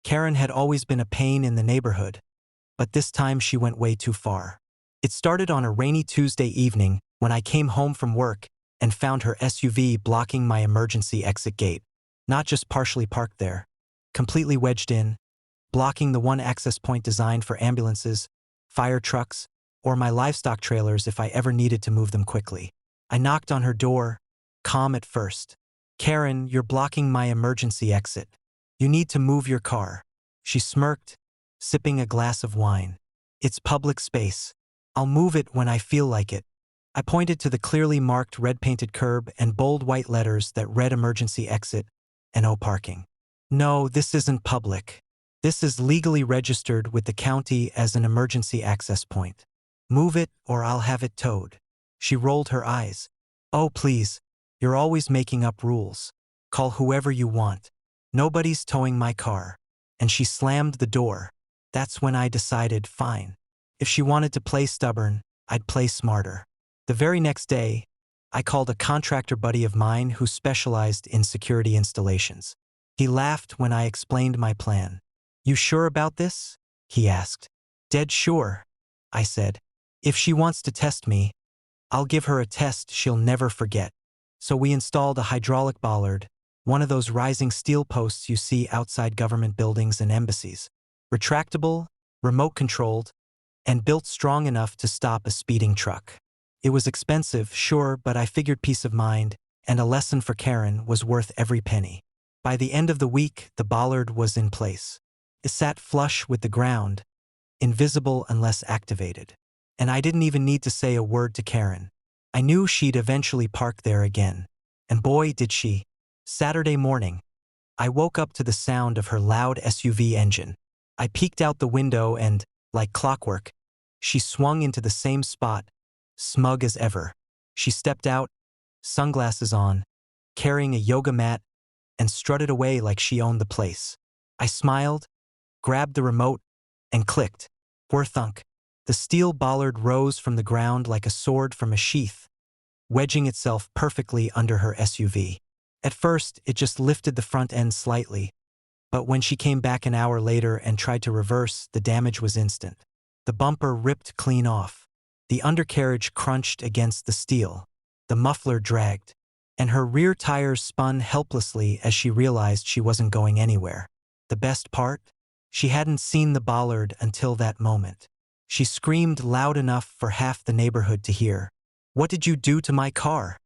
Karen had always been a pain in the neighborhood, but this time she went way too far. It started on a rainy Tuesday evening when I came home from work and found her SUV blocking my emergency exit gate. Not just partially parked there, completely wedged in, blocking the one access point designed for ambulances, fire trucks, or my livestock trailers if I ever needed to move them quickly. I knocked on her door, calm at first. "Karen, you're blocking my emergency exit. You need to move your car." She smirked, sipping a glass of wine. "It's public space. I'll move it when I feel like it." I pointed to the clearly marked red-painted curb and bold white letters that read emergency exit and no parking. "No, this isn't public. This is legally registered with the county as an emergency access point. Move it or I'll have it towed." She rolled her eyes. "Oh, please. You're always making up rules. Call whoever you want. Nobody's towing my car." And she slammed the door. That's when I decided, fine. If she wanted to play stubborn, I'd play smarter. The very next day, I called a contractor buddy of mine who specialized in security installations. He laughed when I explained my plan. "You sure about this?" he asked. "Dead sure," I said. "If she wants to test me, I'll give her a test she'll never forget." So we installed a hydraulic bollard, one of those rising steel posts you see outside government buildings and embassies. Retractable, remote-controlled, and built strong enough to stop a speeding truck. It was expensive, sure, but I figured peace of mind and a lesson for Karen was worth every penny. By the end of the week, the bollard was in place. It sat flush with the ground, invisible unless activated. And I didn't even need to say a word to Karen. I knew she'd eventually park there again. And boy, did she. Saturday morning, I woke up to the sound of her loud SUV engine. I peeked out the window and, like clockwork, she swung into the same spot, smug as ever. She stepped out, sunglasses on, carrying a yoga mat, and strutted away like she owned the place. I smiled, grabbed the remote, and clicked. Whir-thunk. The steel bollard rose from the ground like a sword from a sheath, wedging itself perfectly under her SUV. At first, it just lifted the front end slightly, but when she came back an hour later and tried to reverse, the damage was instant. The bumper ripped clean off. The undercarriage crunched against the steel. The muffler dragged, and her rear tires spun helplessly as she realized she wasn't going anywhere. The best part? She hadn't seen the bollard until that moment. She screamed loud enough for half the neighborhood to hear. "What did you do to my car?"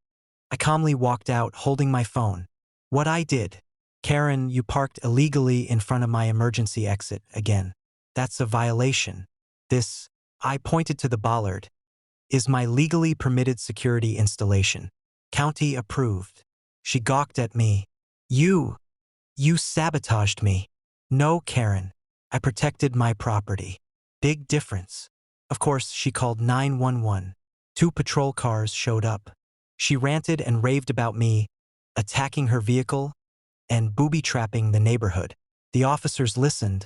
I calmly walked out, holding my phone. "What I did? Karen, you parked illegally in front of my emergency exit again. That's a violation. This," I pointed to the bollard, "is my legally permitted security installation. County approved." She gawked at me. You sabotaged me." "No, Karen. I protected my property." Big difference. Of course, she called 911. 2 patrol cars showed up. She ranted and raved about me, attacking her vehicle, and booby-trapping the neighborhood. The officers listened,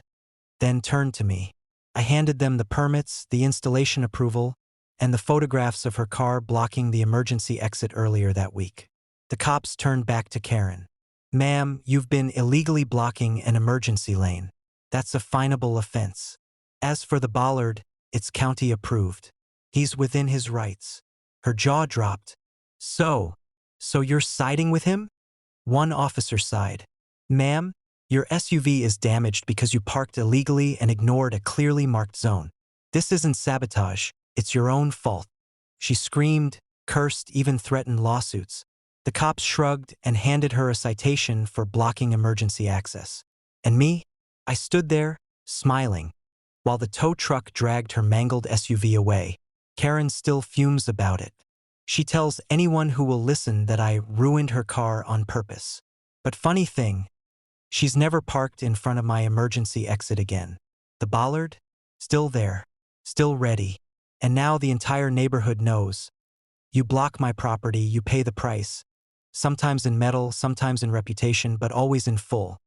then turned to me. I handed them the permits, the installation approval, and the photographs of her car blocking the emergency exit earlier that week. The cops turned back to Karen. "Ma'am, you've been illegally blocking an emergency lane. That's a finable offense. As for the bollard, it's county approved. He's within his rights." Her jaw dropped. So you're siding with him?" One officer sighed. "Ma'am, your SUV is damaged because you parked illegally and ignored a clearly marked zone. This isn't sabotage, it's your own fault." She screamed, cursed, even threatened lawsuits. The cops shrugged and handed her a citation for blocking emergency access. And me? I stood there, smiling, while the tow truck dragged her mangled SUV away. Karen still fumes about it. She tells anyone who will listen that I ruined her car on purpose. But funny thing, she's never parked in front of my emergency exit again. The bollard? Still there, still ready. And now the entire neighborhood knows. You block my property, you pay the price. Sometimes in metal, sometimes in reputation, but always in full.